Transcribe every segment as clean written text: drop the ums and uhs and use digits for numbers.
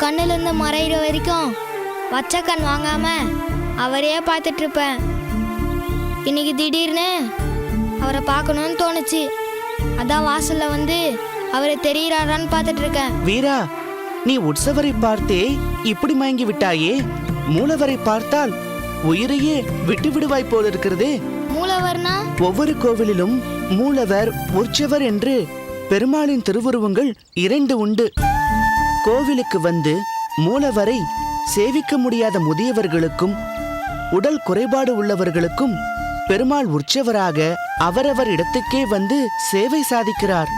கண்ணுல இருந்து மறைகிற வரைக்கும் வச்ச கண் வாங்காம அவரையே பார்த்துட்டு இருப்பேன். இன்னைக்கு திடீர்னு அவரை பார்க்கணும்னு தோணுச்சு. அதான் வாசல்ல வந்து அவரை தெரியறாரான்னு பார்த்துட்டு இருக்கேன். வீரா, நீ உற்சவரை பார்த்தே இப்படி மயங்கி விட்டாயே, மூலவரை பார்த்தால் உயிரையே விட்டு விடுவாய் போல இருக்கிறதே. மூலவர்னா? ஒவ்வொரு கோவிலிலும் மூலவர், உற்சவர் என்று பெருமாளின் திருவுருவங்கள் 2 உண்டு. கோவிலுக்கு வந்து மூலவரை சேவிக்க முடியாத முதியவர்களுக்கும் உடல் குறைபாடு உள்ளவர்களுக்கும் பெருமாள் உற்சவராக அவரவர் இடத்துக்கே வந்து சேவை சாதிக்கிறார்.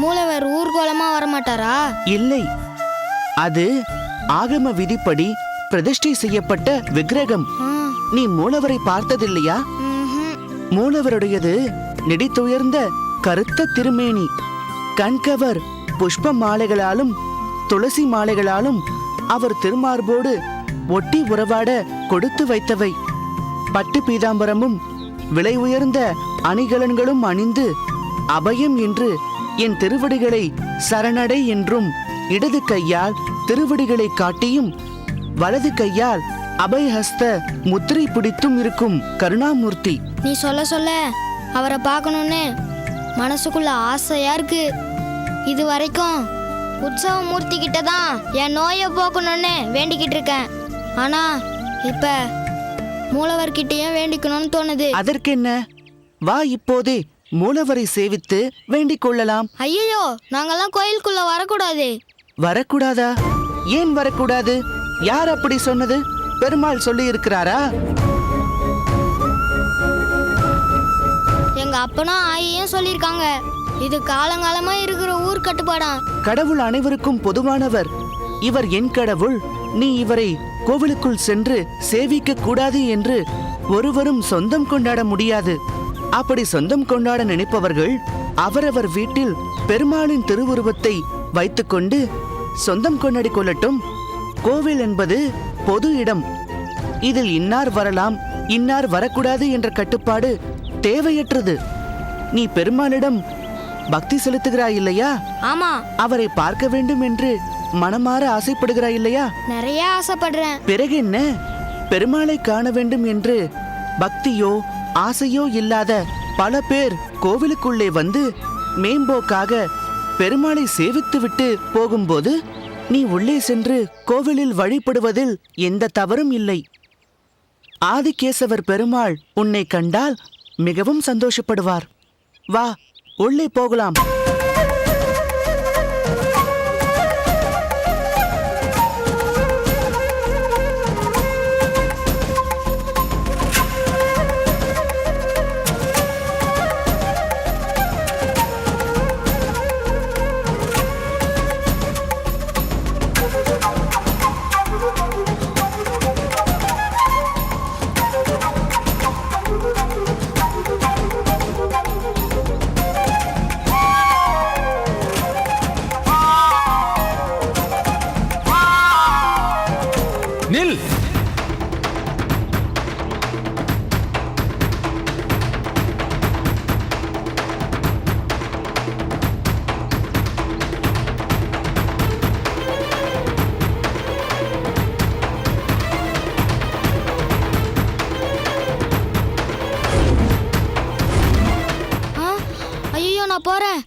மூலவர் ஊர்கோலமா வரமாட்டாரா? இல்லை, அது ஆகம விதிப்படி பிரதிஷ்டை செய்யப்பட்ட விக்கிரகம். நீ மூலவரை பார்த்ததில்லையா? மூலவருடையது நெடித்துயர்ந்த கருத்த திருமேனி, கண்கவர் புஷ்ப மாலைகளாலும் துளசி மாலைகளாலும் அவர் திருமார்போடு ஒட்டி உறவாட கொடுத்து வைத்தவை. பட்டு பீதாம்பரமும் விலை உயர்ந்த அணிகலன்களும் அணிந்து அபயம் என்று என் திருவடிகளை சரணடை என்றும் இடது கையால் திருவடிகளை காட்டியும் வலது கையால் அபயஹஸ்த முத்திரை பிடித்தும் இருக்கும் கருணாமூர்த்தி. நீ சொல்ல சொல்ல அவரை பார்க்கணும்னு மனசுக்குள்ள ஆசையா இருக்கு. இது வரைக்கும் உற்சவ மூர்த்தி கிட்ட தான் என் நோயை போக்கணும்னு வேண்டிக்கிட்டு இருக்கேன். ஆனா இப்ப மூலவர்கிட்டயும் வேண்டிக்கணும்னு தோணுது. அதற்கென்ன, வா இப்போதே மூலவரை சேவித்து வேண்டிக் கொள்ளலாம். ஐயோ, நாங்கெல்லாம் கோயிலுக்குள்ள வரக்கூடாது. வரக்கூடாதா? ஏன் வரக்கூடாது? யார் அப்படி சொன்னது? பெருமாள் சொல்லி இருக்கிறாரா? எங்க அப்பனும் ஆயியும் சொல்லியிருக்காங்க. இது காலங்காலமா இருக்கிற ஊர் கட்டுப்பாடா. கடவுள் அனைவருக்கும் பொதுவானவர். இவர் என் கடவுள், நீ இவரை கோவிலுக்குள் சென்று சேவிக்க கூடாது என்று ஒருவரும் சொந்தம் கொண்டாட முடியாது. அப்படி சொந்தம் கொண்டாட நினைப்பவர்கள் அவரவர் வீட்டில் பெருமாளின் திருவுருவத்தை வைத்துக்கொண்டு சொந்தம் கொண்டாடி கொள்ளட்டும். கோவில் என்பது பொது இடம். இதில் இன்னார் வரலாம், இன்னார் வரக்கூடாது என்ற கட்டுப்பாடு தேவையற்றது. நீ பெருமாளிடம் பக்தி செலுத்துகிறாய் இல்லையா? ஆமா. அவரை பார்க்க வேண்டும் என்று மனமாற ஆசைப்படுகிறாய் இல்லையா? நிறைய ஆசைப்படுறேன். பிறகு என்ன? பெருமாளை காண வேண்டும் என்று பக்தியோ ஆசையோ இல்லாத பல பேர் கோவிலுக்குள்ளே வந்து மேம்போக்காக பெருமாளை சேவித்துவிட்டு போகும்போது நீ உள்ளே சென்று கோவிலில் வழிபடுவதில் எந்த தவறும் இல்லை. ஆதிகேசவர் பெருமாள் உன்னை கண்டால் மிகவும் சந்தோஷப்படுவார். வா, உள்ளே போகலாம். நில்! ஐயோ, நான் போறேன்.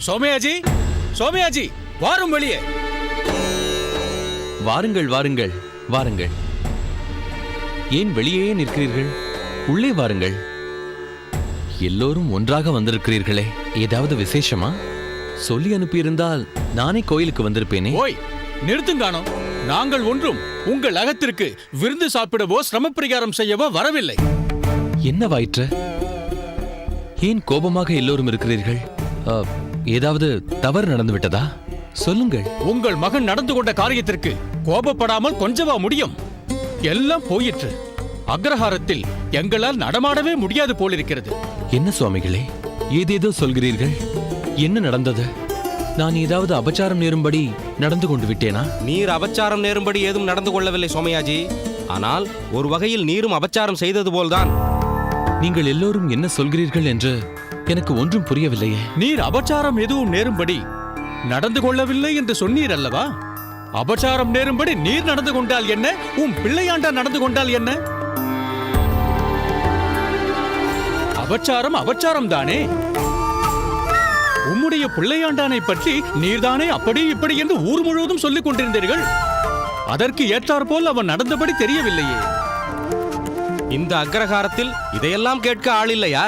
சோமயாஜி, சோமயாஜி, வாரும் வெளியே. வாருங்கள் வாருங்கள் வாருங்கள். ஏன் வெளியே நிற்கிறீர்கள்? உள்ளே வாருங்கள். எல்லோரும் ஒன்றாக வந்திருக்கிறீர்களே, ஏதாவது விசேஷமா? சொல்லி அனுப்பியிருந்தால் நானே கோயிலுக்கு வந்திருப்பேனே. ஓய், நிறுத்துங்கானோ. நாங்கள் ஒன்றும் உங்கள் அகத்திற்கு விருந்து சாப்பிடவோ சிரமப்பிரகாரம் செய்யவோ வரவில்லை. என்னவாயிற்று? ஏன் கோபமாக எல்லோரும் இருக்கிறீர்கள்? ஏதாவது தவறு நடந்து விட்டதா? சொல்லுங்கள். உங்கள் மகன் நடந்து கொண்ட காரியத்திற்கு கோபப்படாமல் கொஞ்சவா முடியும்? எல்லாம் போயிற்று. அக்ரஹாரத்தில் எங்களால் நடமாடவே முடியாது போலிருக்கிறது. என்ன சுவாமிகளே, ஏதேதோ சொல்கிறீர்கள். என்ன நடந்தது? நான் ஏதாவது அபச்சாரம் நேரும்படி நடந்து கொண்டு விட்டேனா? நீர் அபச்சாரம் நேரும்படி ஏதும் நடந்து கொள்ளவில்லை சோமயாஜி. ஆனால் ஒரு வகையில் நீரும் அபச்சாரம் செய்தது போல்தான். நீங்கள் எல்லோரும் என்ன சொல்கிறீர்கள் என்று எனக்கு ஒன்றும் புரியவில்லையே. நீர் அபச்சாரம் எதுவும் நேரும்படி நடந்து கொள்ளவில்லை என்று சொன்னீர் அல்லவா? அபச்சாரம் நேரும்படி நீர் நடந்து கொண்டால் என்ன, உன் பிள்ளையாண்டா நடந்து கொண்டால் என்ன? அபச்சாரம் அபச்சாரம் தானே. உம்முடைய பிள்ளையாண்டானை பற்றி நீர்தானே அப்படி இப்படி என்று ஊர் முழுவதும் சொல்லிக் கொண்டிருந்தீர்கள். அதற்கு ஏற்றாற்போல் அவன் நடந்தபடி தெரியவில்லையே. இந்த அக்ரஹாரத்தில் இதையெல்லாம் கேட்க ஆள் இல்லையா?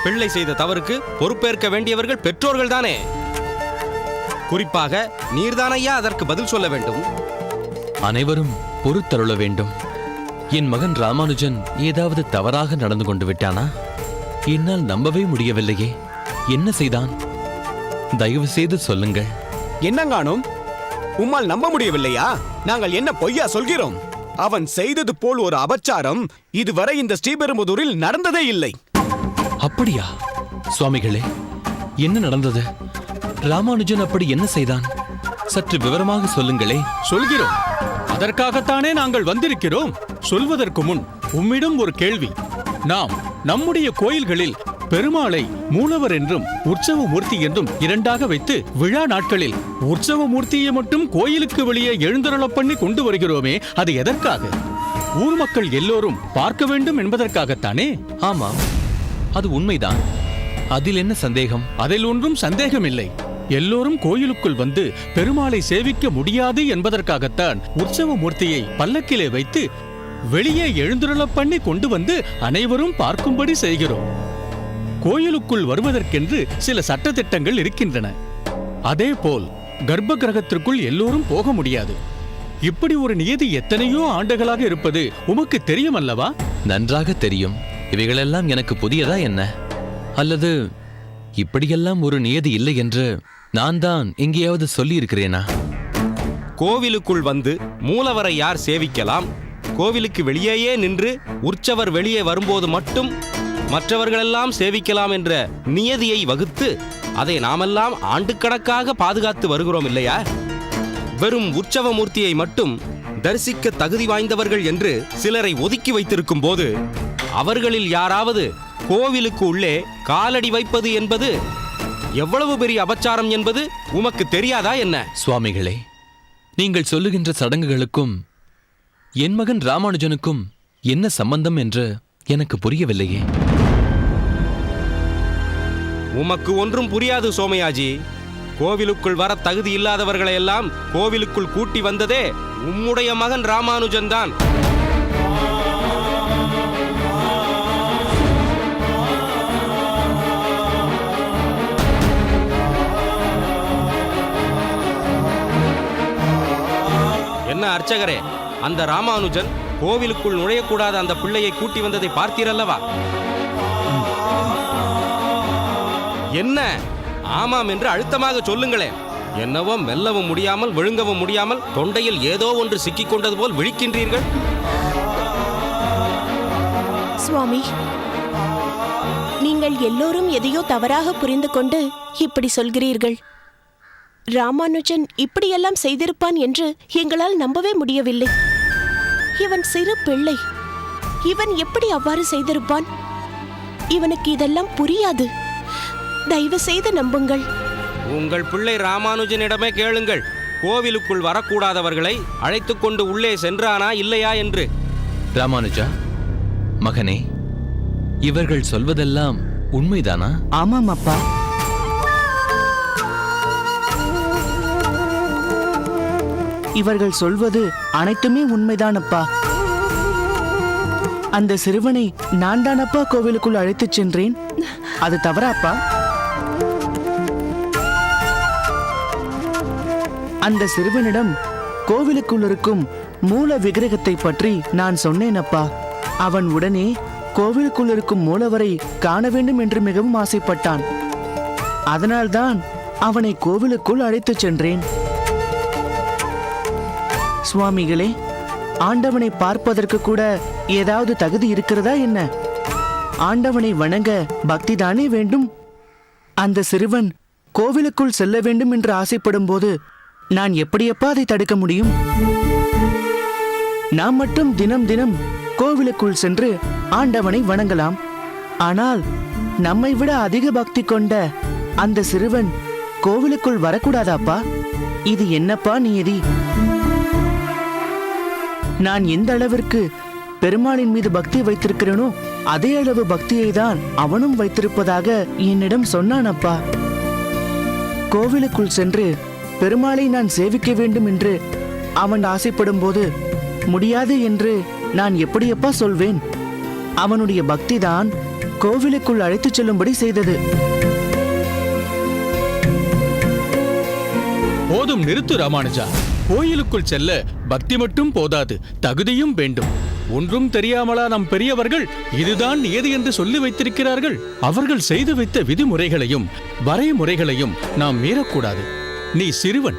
பிள்ளை செய்த தவறுக்கு பொறுப்பேற்க வேண்டியவர்கள் பெற்றோர்கள் தானே. குறிப்பாக நீர்தானையா அதற்கு பதில் சொல்ல வேண்டும். அனைவரும் பொறுத்தருள வேண்டும். என் மகன் ராமானுஜன் ஏதாவது தவறாக நடந்து கொண்டு விட்டானா? என்னால் நம்பவே முடியவில்லையே. என்ன செய்தான்? தயவு செய்து சொல்லுங்கள். என்னங்கானும் உம்மால் நம்ப முடியவில்லையா? நாங்கள் என்ன பொய்யா சொல்கிறோம்? அவன் செய்தது போல் ஒரு அபச்சாரம் இதுவரை இந்த ஸ்ரீபெரும்புதூரில் நடந்ததே இல்லை. அப்படியா? சுவாமிகளே, என்ன நடந்தது? ராமானுஜன் அப்படி என்ன செய்தான்? சற்று விவரமாக சொல்லுங்களே. சொல்கிறோம். அதற்காகத்தானே நாங்கள் வந்திருக்கிறோம். சொல்வதற்கு முன் உம்மிடம் ஒரு கேள்வி. நாம் நம்முடைய கோயில்களில் பெருமாளை மூலவர் என்றும் உற்சவ மூர்த்தி என்றும் இரண்டாக வைத்து விழா நாட்களில் உற்சவ மூர்த்தியை மட்டும் கோயிலுக்கு வெளியே எழுந்தருளப் பண்ணி கொண்டு வருகிறோமே, அது எதற்காக? ஊர் மக்கள் எல்லோரும் பார்க்க வேண்டும் என்பதற்காகத்தானே? ஆமாம், அது உண்மைதான். அதில் என்ன சந்தேகம்? அதில் ஒன்றும் சந்தேகமில்லை. எல்லோரும் கோயிலுக்குள் வந்து பெருமாளை சேவிக்க முடியாது என்பதற்காகத்தான் உற்சவ மூர்த்தியை பல்லக்கிலே வைத்து வெளியே எழுந்துருளப் பண்ணி கொண்டு வந்து அனைவரும் பார்க்கும்படி செய்கிறோம். கோயிலுக்குள் வருவதற்கென்று சில சட்டதிட்டங்கள் இருக்கின்றன. அதேபோல் கர்ப்ப கிரகத்திற்குள் எல்லோரும் போக முடியாது. இப்படி ஒரு நியதி எத்தனையோ ஆண்டுகளாக இருப்பது உமக்கு தெரியும் அல்லவா? நன்றாக தெரியும். இவைகளெல்லாம் எனக்கு புதியதா என்ன? அல்லது இப்படியெல்லாம் ஒரு நியதி இல்லை என்று நான் தான் எங்கேயாவது சொல்லி இருக்கிறேனா? கோவிலுக்குள் வந்து மூலவரை யார் சேவிக்கலாம், கோவிலுக்கு வெளியேயே நின்று உற்சவர் வெளியே வரும்போது மட்டும் மற்றவர்களெல்லாம் சேவிக்கலாம் என்ற நியதியை வகுத்து அதை நாமெல்லாம் ஆண்டுக்கணக்காக பாதுகாத்து வருகிறோம் இல்லையா? வெறும் உற்சவ மூர்த்தியை மட்டும் தரிசிக்க தகுதி வாய்ந்தவர்கள் என்று சிலரை ஒதுக்கி வைத்திருக்கும் போது அவர்களில் யாராவது கோவிலுக்கு உள்ளே காலடி வைப்பது என்பது எவ்வளவு பெரிய அபச்சாரம் என்பது உமக்கு தெரியாதா என்ன? சுவாமிகளே, நீங்கள் சொல்லுகின்ற சடங்குகளுக்கும் என் மகன் ராமானுஜனுக்கும் என்ன சம்பந்தம் என்று எனக்கு புரியவில்லையே. உமக்கு ஒன்றும் புரியாது சோமயாஜி. கோவிலுக்குள் வர தகுதி இல்லாதவர்களை எல்லாம் கோவிலுக்குள் கூட்டி வந்ததே உம்முடைய மகன் ராமானுஜன் தான். என்ன அர்ச்சகரே, அந்த ராமானுஜன் கோவிலுக்குள் நுழையக்கூடாத அந்த பிள்ளையை கூட்டி வந்ததை பார்த்தீரல்லவா? என்ன ஆமாம் என்று அழுத்தமாக சொல்லுங்களேன். என்னவோ மெல்லவும் முடியாமல் விழுங்கவும் முடியாமல் தொண்டையில் ஏதோ ஒன்று சிக்கிக் கொண்டது போல் விழிக்கின்றீர்கள். சுவாமி, நீங்கள் எல்லோரும் எதையோ தவறாக புரிந்து கொண்டு இப்படி சொல்கிறீர்கள். ராமானுஜன் இப்படியெல்லாம் செய்திருப்பான் என்று எங்களால் நம்பவே முடியவில்லை. இவன் சிறு பிள்ளை. இவன் எப்படி அவ்வாறு செய்திருப்பான்? இவனுக்கு இதெல்லாம் புரியாது. தயவு செய்து நம்புங்கள். உங்கள் பிள்ளை ராமானுஜனிடமே கேளுங்கள், கோவிலுக்குள் வரக்கூடாதவர்களை அழைத்துக் கொண்டு உள்ளே சென்றானா இல்லையா என்று. ராமானுஜா, மகனே, இவர்கள் சொல்வதெல்லாம் உண்மைதானா? ஆமாம் அப்பா. இவர்கள் சொல்வது அனைத்துமே உண்மைதான் அப்பா. அந்த சிறுவனை நான் தானப்பா கோவிலுக்குள் அழைத்துச் சென்றேன். அது தவறாப்பா? அந்த சிறுவனிடம் கோவிலுக்குள் இருக்கும் மூல விக்கிரகத்தை பற்றி நான் சொன்னேன் அப்பா. அவன் உடனே கோவிலுக்குள் இருக்கும் மூலவரை காண வேண்டும் என்று மிகவும் ஆசைப்பட்டான். அதனால்தான் அவனை கோவிலுக்குள் அழைத்துச் சென்றேன். சுவாமிகளே, ஆண்டவனை பார்ப்பதற்கு கூட ஏதாவது தகுதி இருக்கிறதா என்ன? ஆண்டவனை வணங்க பக்தி தானே வேண்டும். அந்த சிறுவன் கோவிலுக்குள் செல்ல வேண்டும் என்று ஆசைப்படும் போது நான் எப்படியப்பா அதை தடுக்க முடியும்? நாம் மட்டும் தினம் தினம் கோவிலுக்குள் சென்று ஆண்டவனை வணங்கலாம். ஆனால் நம்மை விட அதிக பக்தி கொண்ட அந்த சிறுவன் கோவிலுக்குள் வரக்கூடாதாப்பா? இது என்னப்பா நியதி? நான் எந்த அளவிற்கு பெருமாளின் மீது பக்தி வைத்திருக்கிறேனோ அதே அளவு பக்தியை தான் அவனும் வைத்திருப்பதாக என்னிடம் சொன்னானப்பா. கோவிலுக்குள் சென்று பெருமாளை நான் சேவிக்க வேண்டும் என்று அவன் ஆசைப்படும் போது முடியாது என்று நான் எப்படியப்பா சொல்வேன்? அவனுடைய பக்தி தான் கோவிலுக்குள் அழைத்துச் செல்லும்படி செய்தது. போதும், நிறுத்து ராமானுஜா. கோயிலுக்குள் செல்ல பக்தி மட்டும் போதாது, தகுதியும் வேண்டும். ஒன்றும் தெரியாமலா நம் பெரியவர்கள் இதுதான் நியதி என்று சொல்லி வைத்திருக்கிறார்கள்? அவர்கள் செய்து வைத்த விதிமுறைகளையும் வரைமுறைகளையும் நாம் மீறக்கூடாது. நீ சிறுவன்,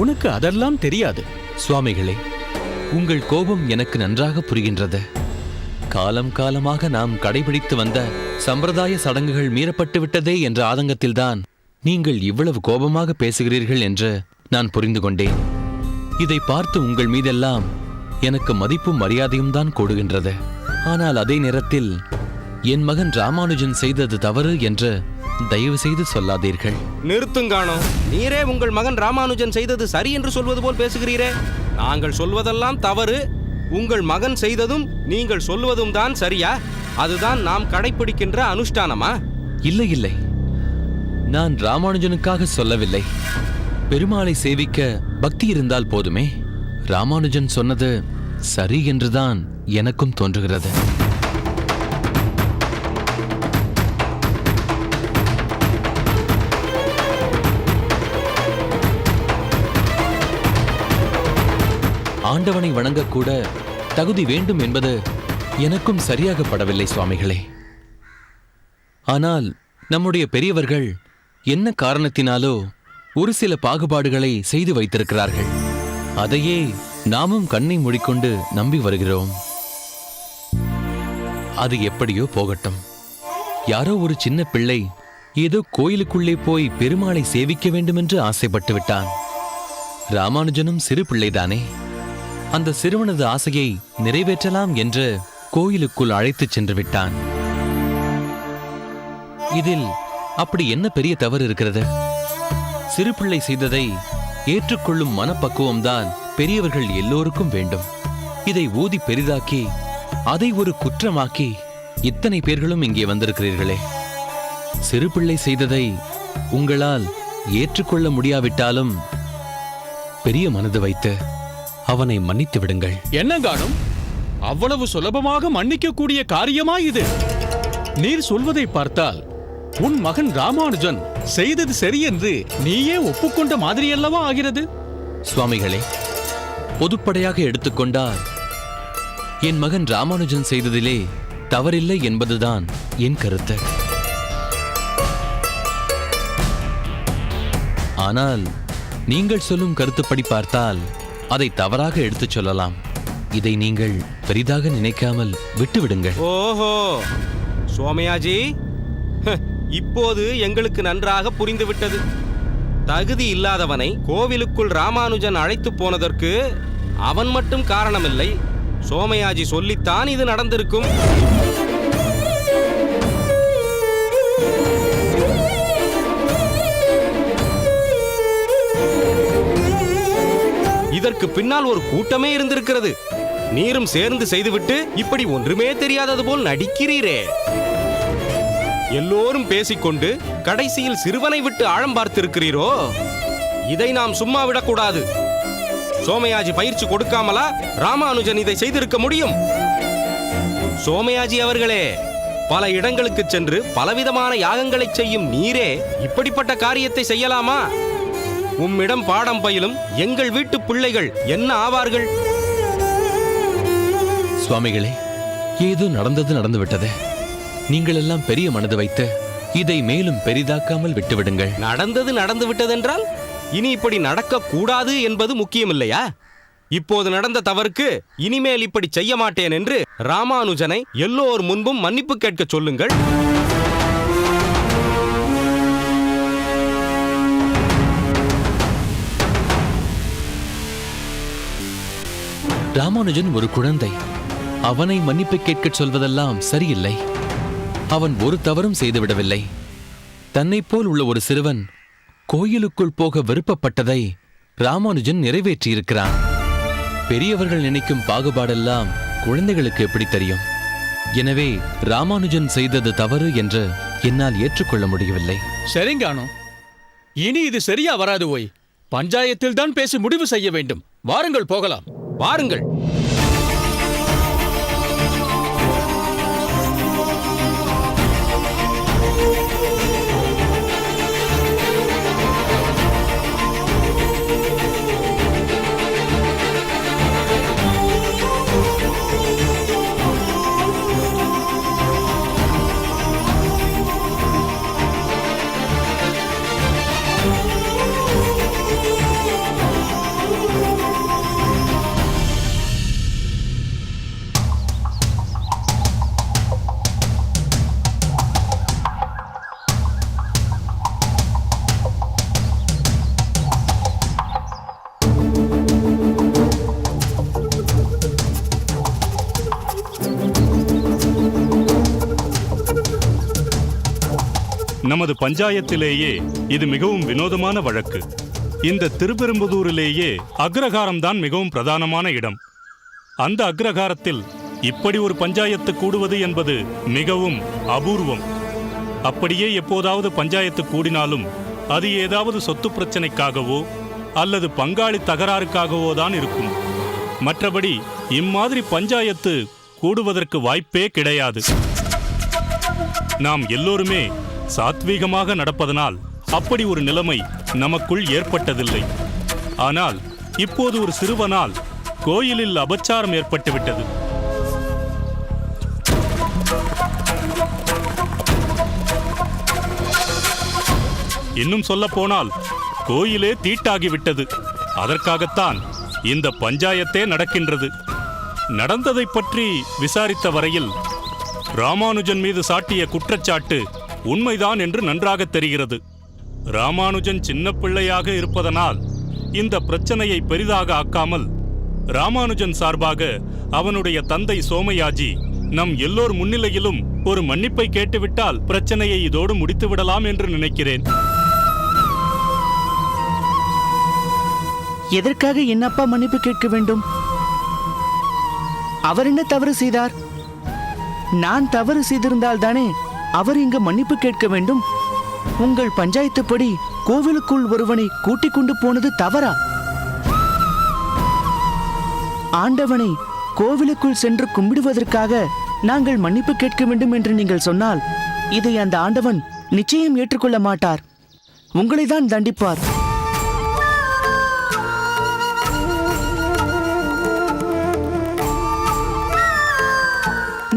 உனக்கு அதெல்லாம் தெரியாது. சுவாமிகளே, உங்கள் கோபம் எனக்கு நன்றாக புரிகின்றது. காலம் காலமாக நாம் கடைபிடித்து வந்த சம்பிரதாய சடங்குகள் மீறப்பட்டு விட்டதே என்ற ஆதங்கத்தில்தான் நீங்கள் இவ்வளவு கோபமாக பேசுகிறீர்கள் என்று நான் புரிந்து கொண்டேன். இதை பார்த்து உங்கள் மீதெல்லாம் எனக்கு மதிப்பும் மரியாதையும் தான் கூடுகின்றது. ஆனால் அதே நேரத்தில் என் மகன் ராமானுஜன் செய்தது தவறு என்று தயவு செய்து சொல்லாதீர்கள். நிறுத்துங்கானோ, நீரே உங்கள் மகன் ராமானுஜன் செய்தது சரி என்று சொல்வது போல் பேசுகிறீரே. நாங்கள் சொல்வதெல்லாம் தவறு, உங்கள் மகன் செய்ததும் நீங்கள் சொல்வதும் தான் சரியா? அதுதான் நாம் கடைபிடிக்கின்ற அனுஷ்டானமா? இல்லை இல்லை, நான் ராமானுஜனுக்காக சொல்லவில்லை. பெருமாளை சேவிக்க பக்தி இருந்தால் போதுமே. ராமானுஜன் சொன்னது சரி என்றுதான் எனக்கும் தோன்றுகிறது. ஆண்டவனை வணங்கக்கூட தகுதி வேண்டும் என்பது எனக்கும் சரியாகப்படவில்லை சுவாமிகளே. ஆனால் நம்முடைய பெரியவர்கள் என்ன காரணத்தினாலோ ஒரு சில பாகுபாடுகளை செய்து வைத்திருக்கிறார்கள். அதையே நாமும் கண்ணை மூடிக்கொண்டு நம்பி வருகிறோம். அது எப்படியோ போகட்டும். யாரோ ஒரு சின்ன பிள்ளை ஏதோ கோயிலுக்குள்ளே போய் பெருமாளை சேவிக்க வேண்டுமென்று ஆசைப்பட்டு விட்டான். ராமானுஜனும் சிறு பிள்ளைதானே. அந்த சிறுவனது ஆசையை நிறைவேற்றலாம் என்று கோயிலுக்குள் அழைத்துச் சென்று விட்டான். இதில் அப்படி என்ன பெரிய தவறு இருக்கிறது? சிறு பிள்ளை செய்ததை ஏற்றுக்கொள்ளும் மனப்பக்குவம்தான் பெரியவர்கள் எல்லோருக்கும் வேண்டும். இதை ஊதி பெரிதாக்கி அதை ஒரு குற்றமாக்கி இத்தனை பேர்களும் இங்கே வந்திருக்கிறீர்களே. சிறு பிள்ளை செய்ததை உங்களால் ஏற்றுக்கொள்ள முடியாவிட்டாலும் பெரிய மனது வைத்து அவனை மன்னித்து விடுங்கள். என்ன காணும், அவ்வளவு சுலபமாக மன்னிக்கக்கூடிய காரியமா இது? நீர் சொல்வதை பார்த்தால் உன் மகன் ராமானுஜன் செய்தது சரியென்று நீயே ஒப்புக்கொண்ட மாதிரியல்லவா ஆகிறது? சுவாமிகளே, பொதுப்படையாக எடுத்துக்கொண்டால் என் மகன் ராமானுஜன் செய்ததிலே தவறில்லை என்பதுதான் என் கருத்து. ஆனால் நீங்கள் சொல்லும் கருத்துப்படி பார்த்தால் அதை தவறாக எடுத்துச் சொல்லலாம். இதை நீங்கள் பெரிதாக நினைக்காமல் விட்டுவிடுங்கள். ஓஹோ, சோமயாஜி, இப்போது எங்களுக்கு நன்றாக புரிந்துவிட்டது. தகுதி இல்லாதவனை கோவிலுக்குள் ராமானுஜன் அழைத்து போனதற்கு அவன் மட்டும் காரணமில்லை, சோமயாஜி சொல்லித்தான் இது நடந்திருக்கும். இதற்கு பின்னால் ஒரு கூட்டமே இருந்திருக்கிறது. நீரும் சேர்ந்து செய்துவிட்டு இப்படி ஒன்றுமே தெரியாதது போல் நடிக்கிறீரே. எல்லோரும் பேசிக்கொண்டு கடைசியில் சிறுவனை விட்டு ஆழம் பார்த்திருக்கிறீரோ? இதை நாம் சும்மா விடக்கூடாது. சோமயாஜி பயிற்சி கொடுக்காமலா ராமானுஜன் இதை செய்திருக்க முடியும்? சோமயாஜி அவர்களே, பல இடங்களுக்கு சென்று பலவிதமான யாகங்களை செய்யும் நீரே இப்படிப்பட்ட காரியத்தை செய்யலாமா? உம்மிடம் பாடம் பயிலும் எங்கள் வீட்டு பிள்ளைகள் என்ன ஆவார்கள்? சுவாமிகளே, ஏதோ நடந்தது நடந்துவிட்டது. நீங்கள் எல்லாம் பெரிய மனது வைத்து இதை மேலும் பெரிதாக்காமல் விட்டுவிடுங்கள். நடந்தது நடந்து விட்டதென்றால் இனி இப்படி நடக்க கூடாது என்பது முக்கியமில்லையா? இப்போது நடந்த தவறுக்கு இனிமேல் இப்படி செய்ய மாட்டேன் என்று ராமானுஜனை எல்லோர் முன்பும் மன்னிப்பு கேட்க சொல்லுங்கள். ராமானுஜன் ஒரு குழந்தை. அவனை மன்னிப்பு கேட்கச் சொல்வதெல்லாம் சரியில்லை. அவன் ஒரு தவறும் செய்துவிடவில்லை. தன்னைப் போல் உள்ள ஒரு சிறுவன் கோயிலுக்குள் போக விருப்பப்பட்டதை ராமானுஜன் நிறைவேற்றியிருக்கிறான். பெரியவர்கள் நினைக்கும் பாகுபாடெல்லாம் குழந்தைகளுக்கு எப்படி தெரியும்? எனவே ராமானுஜன் செய்தது தவறு என்று என்னால் ஏற்றுக்கொள்ள முடியவில்லை. சரிங்கானோ, இனி இது சரியா வராது. ஓய், பஞ்சாயத்தில் தான் பேசி முடிவு செய்ய வேண்டும். வாருங்கள் போகலாம். வாருங்கள். நமது பஞ்சாயத்திலேயே இது மிகவும் வினோதமான வழக்கு. இந்த திருப்பெரும்புதூரிலேயே அக்ரஹாரம்தான் மிகவும் பிரதானமான இடம். அந்த அக்ரஹாரத்தில் இப்படி ஒரு பஞ்சாயத்து கூடுவது என்பது மிகவும் அபூர்வம். அப்படியே எப்போதாவது பஞ்சாயத்து கூடினாலும் அது ஏதாவது சொத்து பிரச்சனைக்காகவோ அல்லது பங்காளி தகராறுக்காகவோ தான் இருக்கும். மற்றபடி இம்மாதிரி பஞ்சாயத்து கூடுவதற்கு வாய்ப்பே கிடையாது. நாம் எல்லோருமே சாத்வீகமாக நடப்பதனால் அப்படி ஒரு நிலைமை நமக்குள் ஏற்பட்டதில்லை. ஆனால் இப்போது ஒரு சிறுவனால் கோயிலில் அபச்சாரம் ஏற்பட்டுவிட்டது. இன்னும் சொல்ல போனால் கோயிலே தீட்டாகிவிட்டது. அதற்காகத்தான் இந்த பஞ்சாயத்தே நடக்கின்றது. நடந்ததை பற்றி விசாரித்த வரையில் ராமானுஜன் மீது சாட்டிய குற்றச்சாட்டு உண்மைதான் என்று நன்றாக தெரிகிறது. ராமானுஜன் சின்ன பிள்ளையாக இருப்பதனால் இந்த பிரச்சனையை பெரிதாக ஆக்காமல் ராமானுஜன் சார்பாக அவனுடைய தந்தை சோமயாஜி நம் எல்லோர் முன்னிலையிலும் ஒரு மன்னிப்பை கேட்டுவிட்டால் பிரச்சனையை இதோடு முடித்துவிடலாம் என்று நினைக்கிறேன். எதற்காக என் அப்பா மன்னிப்பு கேட்க வேண்டும்? அவர் என்ன தவறு செய்தார்? நான் தவறு செய்திருந்தால் தானே அவர் இங்கு மன்னிப்பு கேட்க வேண்டும். உங்கள் பஞ்சாயத்துப்படி கோவிலுக்குள் ஒருவனை கூட்டிக் கொண்டு போனது தவறா? ஆண்டவனை கோவிலுக்குள் சென்று கும்பிடுவதற்காக நாங்கள் மன்னிப்பு கேட்க வேண்டும் என்று நீங்கள் சொன்னால் இதை அந்த ஆண்டவன் நிச்சயம் ஏற்றுக்கொள்ள மாட்டார். உங்களைதான் தண்டிப்பார்.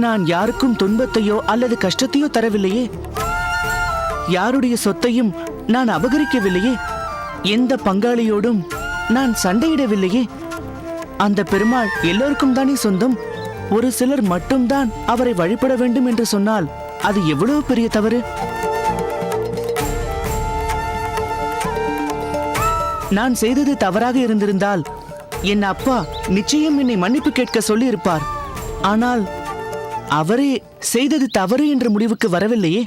நான் யாருக்கும் துன்பத்தையோ அல்லது கஷ்டத்தையோ தரவில்லையே. யாருடைய சொத்தையும் நான் அபகரிக்கவில்லையே. எந்த பங்காளியோடும் நான் சண்டையிடவில்லையே. அந்த பெருமாள் எல்லோருக்கும் தானே சொந்தம். ஒரு சிலர் மட்டும்தான் அவரை வழிபட வேண்டும் என்று சொன்னால் அது எவ்வளவு பெரிய தவறு. நான் செய்தது தவறாக இருந்திருந்தால் என் அப்பா நிச்சயம் என்னை மன்னிப்பு கேட்க சொல்லியிருப்பார். ஆனால் அவரே செய்தது தவறு என்ற முடிவுக்கு வரவில்லையே.